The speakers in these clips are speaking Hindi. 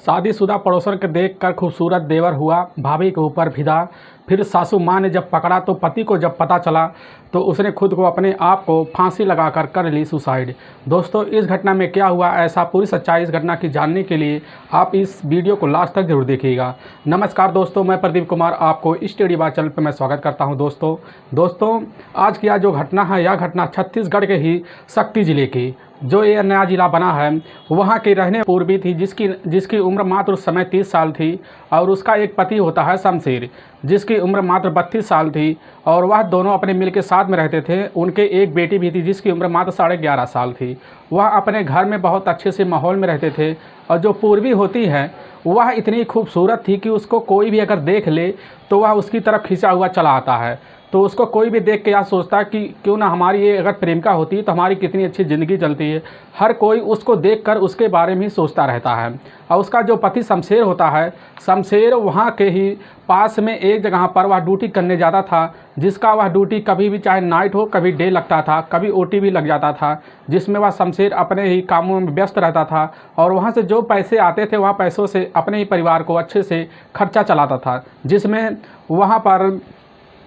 शादीशुदा पड़ोसन के देखकर खूबसूरत देवर हुआ भाभी के ऊपर फिदा। फिर सासू माँ ने जब पकड़ा तो पति को जब पता चला तो उसने खुद को अपने आप को फांसी लगाकर कर ली सुसाइड। दोस्तों, इस घटना में क्या हुआ, ऐसा पूरी सच्चाई इस घटना की जानने के लिए आप इस वीडियो को लास्ट तक जरूर देखिएगा। नमस्कार दोस्तों, मैं प्रदीप कुमार आपको स्टडी बात चैनल पर मैं स्वागत करता हूं। दोस्तों आज की जो घटना है, यह घटना छत्तीसगढ़ के ही शक्ति ज़िले की जो ये नया ज़िला बना है वहाँ की रहने पूर्वी थी, जिसकी उम्र मात्र उस समय 30 साल थी। और उसका एक पति होता है शमशेर, जिसकी उम्र मात्र 32 साल थी। और वह दोनों अपने मिल के साथ में रहते थे। उनके एक बेटी भी थी जिसकी उम्र मात्र 11.5 साल थी। वह अपने घर में बहुत अच्छे से माहौल में रहते थे। और जो पूर्वी होती है वह इतनी खूबसूरत थी कि उसको कोई भी अगर देख ले तो वह उसकी तरफ खिंचा हुआ चला आता है। तो उसको कोई भी देख के यह सोचता कि क्यों ना हमारी ये अगर प्रेमिका होती तो हमारी कितनी अच्छी ज़िंदगी चलती है। हर कोई उसको देखकर उसके बारे में ही सोचता रहता है। और उसका जो पति शमशेर होता है, शमशेर वहाँ के ही पास में एक जगह पर वह ड्यूटी करने जाता था, जिसका वह ड्यूटी कभी भी चाहे नाइट हो कभी डे लगता था, कभी ओटी भी लग जाता था, जिसमें वह शमशेर अपने ही कामों में व्यस्त रहता था। और वहाँ से जो पैसे आते थे वह पैसों से अपने ही परिवार को अच्छे से खर्चा चलाता था। जिसमें वहाँ पर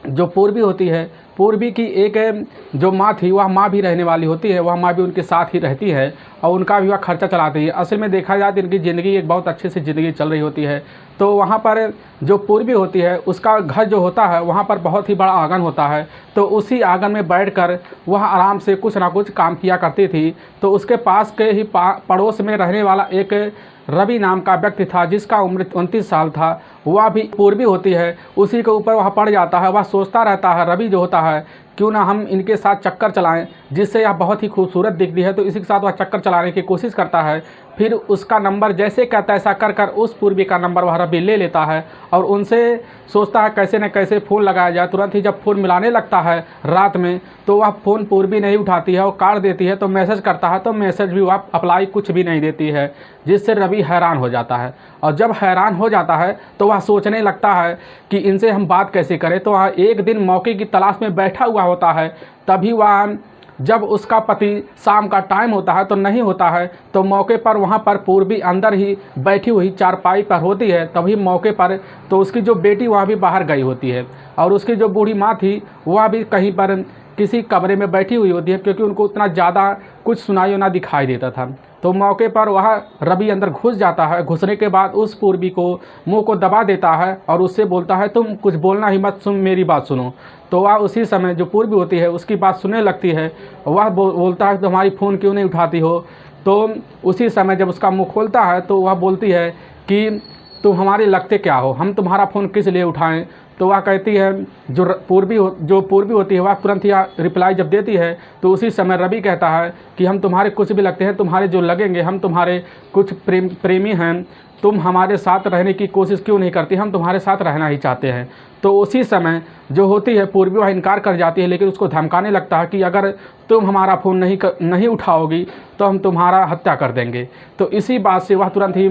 जो पूर्वी होती है, पूर्वी की एक जो माँ थी वह माँ भी रहने वाली होती है। वह माँ भी उनके साथ ही रहती है और उनका भी वह खर्चा चलाती है। असल में देखा जाए तो इनकी ज़िंदगी एक बहुत अच्छे से ज़िंदगी चल रही होती है। तो वहाँ पर जो पूर्वी होती है उसका घर जो होता है वहाँ पर बहुत ही बड़ा आंगन होता है। तो उसी आंगन में बैठकर वह आराम से कुछ ना कुछ काम किया करती थी। तो उसके पास के ही पड़ोस में रहने वाला एक रवि नाम का व्यक्ति था, जिसका उम्र 29 साल था। वह भी पूर्वी होती है, उसी के ऊपर वह पड़ जाता है। वह सोचता रहता है, रवि जो होता है, क्यों ना हम इनके साथ चक्कर चलाएं, जिससे यह बहुत ही खूबसूरत दिखती है। तो इसी के साथ वह चक्कर चलाने की कोशिश करता है। फिर उसका नंबर जैसे कहता है ऐसा कर कर उस पूर्वी का नंबर वह रवि ले लेता है और उनसे सोचता है कैसे न कैसे फ़ोन लगाया जाए। तुरंत ही जब फ़ोन मिलाने लगता है रात में तो वह फ़ोन पूर्वी नहीं उठाती है और काट देती है। तो मैसेज करता है तो मैसेज भी वह अप्लाई कुछ भी नहीं देती है, जिससे रवि हैरान हो जाता है। और जब हैरान हो जाता है तो वह सोचने लगता है कि इनसे हम बात कैसे करें। तो वह एक दिन मौके की तलाश में बैठा हुआ होता है। तभी वह जब उसका पति शाम का टाइम होता है तो नहीं होता है, तो मौके पर वहाँ पर पूर्वी अंदर ही बैठी हुई चारपाई पर होती है। तभी मौके पर तो उसकी जो बेटी वह भी बाहर गई होती है और उसकी जो बूढ़ी माँ थी वह भी कहीं पर किसी कमरे में बैठी हुई होती है, क्योंकि उनको उतना ज़्यादा कुछ सुनाई ना दिखाई देता था। तो मौके पर वह रवि अंदर घुस जाता है। घुसने के बाद उस पूर्वी को मुंह को दबा देता है और उससे बोलता है तुम कुछ बोलना ही मत, सुन मेरी बात सुनो। तो वह उसी समय जो पूर्वी होती है उसकी बात सुनने लगती है। वह बोलता है तुम्हारी फ़ोन क्यों नहीं उठाती हो। तो उसी समय जब उसका मुँह खोलता है तो वह बोलती है कि तुम हमारे लगते क्या हो, हम तुम्हारा फ़ोन किस लिए उठाएं। तो वह कहती है जो पूर्वी होती है वह तुरंत ही रिप्लाई जब देती है तो उसी समय रवि कहता है कि हम तुम्हारे कुछ भी लगते हैं, तुम्हारे जो लगेंगे, हम तुम्हारे कुछ प्रेमी हैं, तुम हमारे साथ रहने की कोशिश क्यों नहीं करती, हम तुम्हारे साथ रहना ही चाहते हैं। तो उसी समय जो होती है पूर्वी वह इनकार कर जाती है, लेकिन उसको धमकाने लगता है कि अगर तुम हमारा फ़ोन नहीं उठाओगी तो हम तुम्हारा हत्या कर देंगे। तो इसी बात से वह तुरंत ही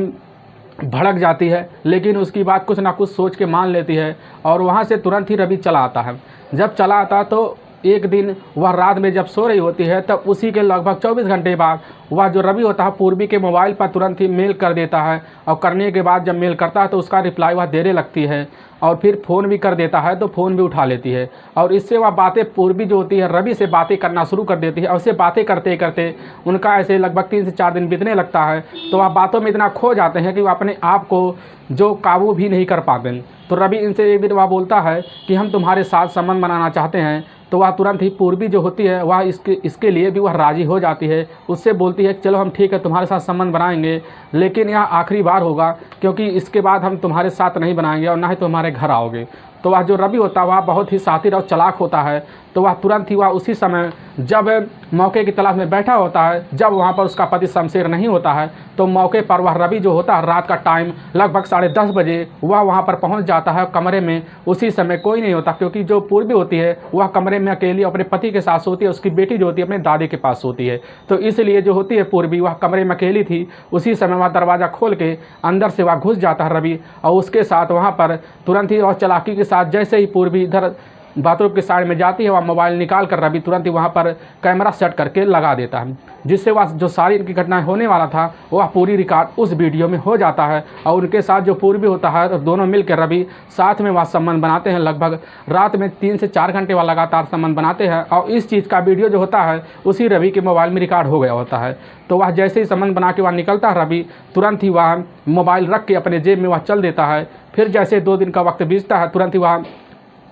भड़क जाती है, लेकिन उसकी बात कुछ ना कुछ सोच के मान लेती है और वहाँ से तुरंत ही रवि चला आता है। जब चला आता तो एक दिन वह रात में जब सो रही होती है तब उसी के लगभग 24 घंटे बाद वह जो रवि होता है पूर्वी के मोबाइल पर तुरंत ही मेल कर देता है। और करने के बाद जब मेल करता है तो उसका रिप्लाई वह देने लगती है और फिर फ़ोन भी कर देता है तो फ़ोन भी उठा लेती है। और इससे वह बातें पूर्वी जो होती है रवि से बातें करना शुरू कर देती है। और उससे बातें करते करते उनका ऐसे लगभग 3 से 4 दिन बीतने लगता है। तो वह बातों में इतना खो जाते हैं कि वह अपने आप को जो काबू भी नहीं कर पाते। तो रवि इनसे एक दिन वह बोलता है कि हम तुम्हारे साथ संबंध बनाना चाहते हैं। तो वह तुरंत ही पूर्वी जो होती है वह इसके लिए भी वह राज़ी हो जाती है। उससे बोलती है चलो हम ठीक है तुम्हारे साथ संबंध बनाएंगे, लेकिन यह आखिरी बार होगा, क्योंकि इसके बाद हम तुम्हारे साथ नहीं बनाएंगे और ना ही तुम्हारे घर आओगे। तो वह जो रवि होता है वह बहुत ही शातिर और चालाक होता है। तो वह तुरंत ही वह उसी समय जब मौके की तलाश में बैठा होता है, जब वहाँ पर उसका पति शमशेर नहीं होता है, तो मौके पर वह रवि जो होता है रात का टाइम लगभग 10:30 बजे वह वहाँ पर पहुँच जाता है। कमरे में उसी समय कोई नहीं होता, क्योंकि जो पूर्वी होती है वह कमरे में अकेली अपने पति के साथ सोती है, उसकी बेटी जो होती है अपने दादी के पास सोती है। तो इसलिए जो होती है पूर्वी वह कमरे में अकेली थी। उसी समय वह दरवाज़ा खोल के अंदर से वह घुस जाता है रवि, और उसके साथ वहाँ पर तुरंत ही और चालाकी के साथ जैसे ही पूर्वी इधर बाथरूम के साइड में जाती है, वह मोबाइल निकाल कर रवि तुरंत ही वहाँ पर कैमरा सेट करके लगा देता है, जिससे वह जो सारी इनकी घटनाएं होने वाला था वह पूरी रिकॉर्ड उस वीडियो में हो जाता है। और उनके साथ जो पूर्वी होता है, तो दोनों मिलकर रवि साथ में वह संबंध बनाते हैं। लगभग रात में 3 से 4 घंटे वह लगातार संबंध बनाते हैं और इस चीज़ का वीडियो जो होता है उसी रवि के मोबाइल में रिकॉर्ड हो गया होता है। तो वह जैसे ही संबंध बना के वह निकलता है, रवि तुरंत ही वह मोबाइल रख के अपने जेब में वह चल देता है। फिर जैसे 2 दिन का वक्त बीतता है, तुरंत ही वह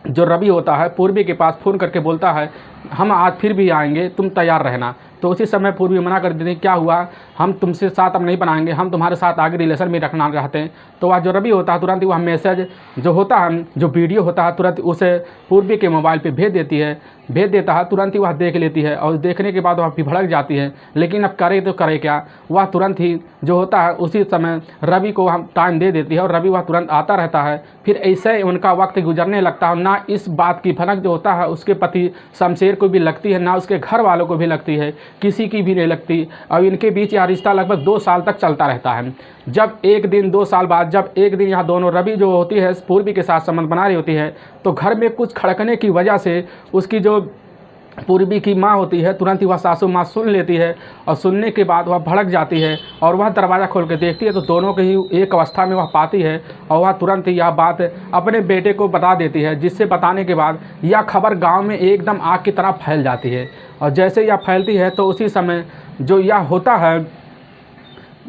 जो रवि होता है पूर्वी के पास फ़ोन करके बोलता है, हम आज फिर भी आएंगे, तुम तैयार रहना। तो उसी समय पूर्वी मना कर देते हैं, क्या हुआ, हम तुमसे साथ अब नहीं बनाएंगे, हम तुम्हारे साथ आगे रिलेशन में रखना चाहते हैं। तो वह जो रवि होता है तुरंत ही वह मैसेज जो होता है, जो वीडियो होता है, तुरंत उसे पूर्वी के मोबाइल पे भेज देता है। तुरंत ही वह देख लेती है और देखने के बाद वह भी भड़क जाती है, लेकिन अब करे तो करे क्या। वह तुरंत ही जो होता है उसी समय रवि को वह टाइम दे देती है और रवि वह तुरंत आता रहता है। फिर ऐसे उनका वक्त गुजरने लगता है। ना इस बात की भनक जो होता है उसके पति शमशेर को भी लगती है, ना उसके घर वालों को भी लगती है, किसी की भी नहीं लगती। और इनके बीच यह रिश्ता लगभग 2 साल तक चलता रहता है। जब एक दिन 2 साल बाद जब एक दिन यहाँ दोनों रवि जो होती है पूर्वी के साथ संबंध बना रही होती है, तो घर में कुछ खड़कने की वजह से उसकी जो पूर्वी की माँ होती है तुरंत ही वह सासू माँ सुन लेती है और सुनने के बाद वह भड़क जाती है और वह दरवाज़ा खोल के देखती है तो दोनों के ही एक अवस्था में वह पाती है और वह तुरंत ही यह बात अपने बेटे को बता देती है, जिससे बताने के बाद यह खबर गांव में एकदम आग की तरह फैल जाती है। और जैसे यह फैलती है तो उसी समय जो यह होता है,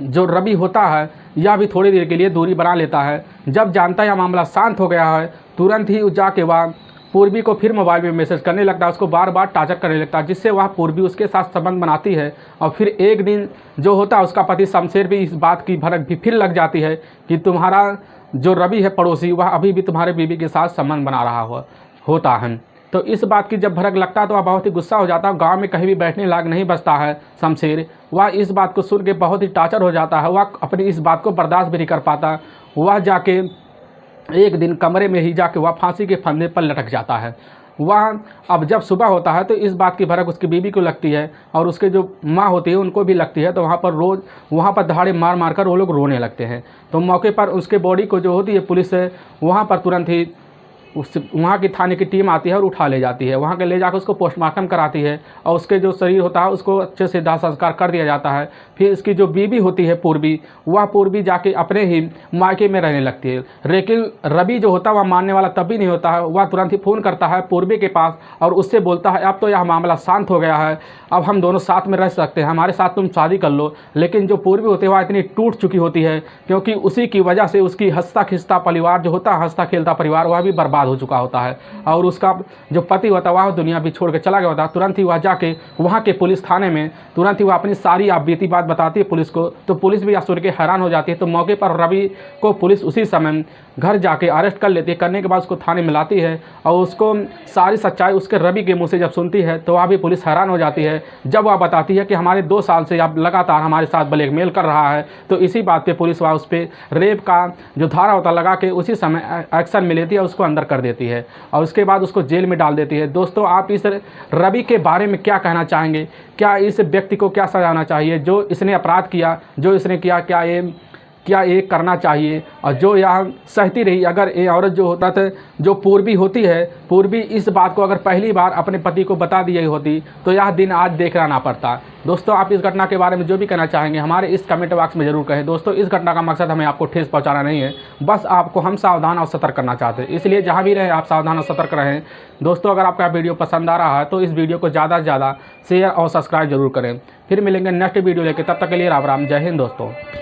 जो रवि होता है, यह भी थोड़ी देर के लिए दूरी बना लेता है। जब जानता है यह मामला शांत हो गया है, तुरंत ही जाके वह पूर्वी को फिर मोबाइल में मैसेज करने लगता है, उसको बार बार टार्चर करने लगता है, जिससे वह पूर्वी उसके साथ संबंध बनाती है। और फिर एक दिन जो होता है उसका पति शमशेर भी इस बात की भनक भी फिर लग जाती है कि तुम्हारा जो रवि है पड़ोसी, वह अभी भी तुम्हारे बीवी के साथ संबंध बना रहा होता है। तो इस बात की जब भनक लगता है तो वह बहुत ही गुस्सा हो जाता है। गाँव में कहीं भी बैठने लायक नहीं बचता है शमशेर। वह इस बात को सुन के बहुत ही टार्चर हो जाता है। वह अपनी इस बात को बर्दाश्त भी नहीं कर पाता। वह जाके एक दिन कमरे में ही जाके वह फांसी के फंदे पर लटक जाता है। वह अब जब सुबह होता है तो इस बात की भनक उसकी बीवी को लगती है और उसके जो माँ होती है उनको भी लगती है। तो वहाँ पर दहाड़े मार मार कर वो लोग रोने लगते हैं। तो मौके पर उसके बॉडी को जो होती है पुलिस वहाँ पर तुरंत ही वहाँ की थाने की टीम आती है और उठा ले जाती है। वहाँ के ले जाकर उसको पोस्टमार्टम कराती है और उसके जो शरीर होता है उसको अच्छे से दाह संस्कार कर दिया जाता है। फिर इसकी जो बीवी होती है पूर्वी, वह पूर्वी जाके अपने ही मायके में रहने लगती है। लेकिन रवि जो होता है वह मानने वाला तब भी नहीं होता है। वह तुरंत ही फ़ोन करता है पूर्वी के पास और उससे बोलता है, अब तो यह मामला शांत हो गया है, अब हम दोनों साथ में रह सकते हैं, हमारे साथ तुम शादी कर लो। लेकिन जो पूर्वी होती है वह इतनी टूट चुकी होती है क्योंकि उसी की वजह से उसकी हंसता खिंचता परिवार जो होता है, हंसता खेलता परिवार, वह भी बर्बाद हो चुका होता है। और उसका जो पति होता है वह दुनिया भी छोड़ के चला गया होता है। तुरंत ही वह जाके वहाँ के पुलिस थाने में तुरंत ही वह अपनी सारी आप बीती बात बताती है पुलिस को। तो पुलिस भी यह सुन के हैरान हो जाती है। तो मौके पर रवि को पुलिस उसी समय घर जाके अरेस्ट कर लेती है। करने के बाद उसको थाने में लाती है और उसको सारी सच्चाई उसके रवि के मुँह से जब सुनती है तो वह भी पुलिस हैरान हो जाती है। जब वह बताती है कि हमारे 2 साल से आप लगातार हमारे साथ ब्लैकमेल कर रहा है, तो इसी बात पे पुलिस वह उस पर रेप का जो धारा होता लगा के उसी समय एक्शन में लेती है, उसको अंदर कर देती है और उसके बाद उसको जेल में डाल देती है। दोस्तों, आप इस रवि के बारे में क्या कहना चाहेंगे? क्या इस व्यक्ति को क्या सजाना चाहिए जो इसने अपराध किया, जो इसने किया, क्या ये करना चाहिए? और जो यहाँ सहती रही, अगर ये औरत जो होता था, जो पूर्वी होती है, पूर्वी इस बात को अगर पहली बार अपने पति को बता दी होती तो यह दिन आज देखना ना पड़ता। दोस्तों, आप इस घटना के बारे में जो भी कहना चाहेंगे हमारे इस कमेंट बॉक्स में ज़रूर कहें। दोस्तों, इस घटना का मकसद हमें आपको ठेस पहुंचाना नहीं है, बस आपको हम सावधान और सतर्क करना चाहते हैं। इसलिए जहां भी रहें आप सावधान और सतर्क रहें। दोस्तों, अगर आपका वीडियो पसंद आ रहा है तो इस वीडियो को ज़्यादा से ज़्यादा शेयर और सब्सक्राइब जरूर करें। फिर मिलेंगे नेक्स्ट वीडियो लेकर, तब तक के लिए राम राम, जय हिंद दोस्तों।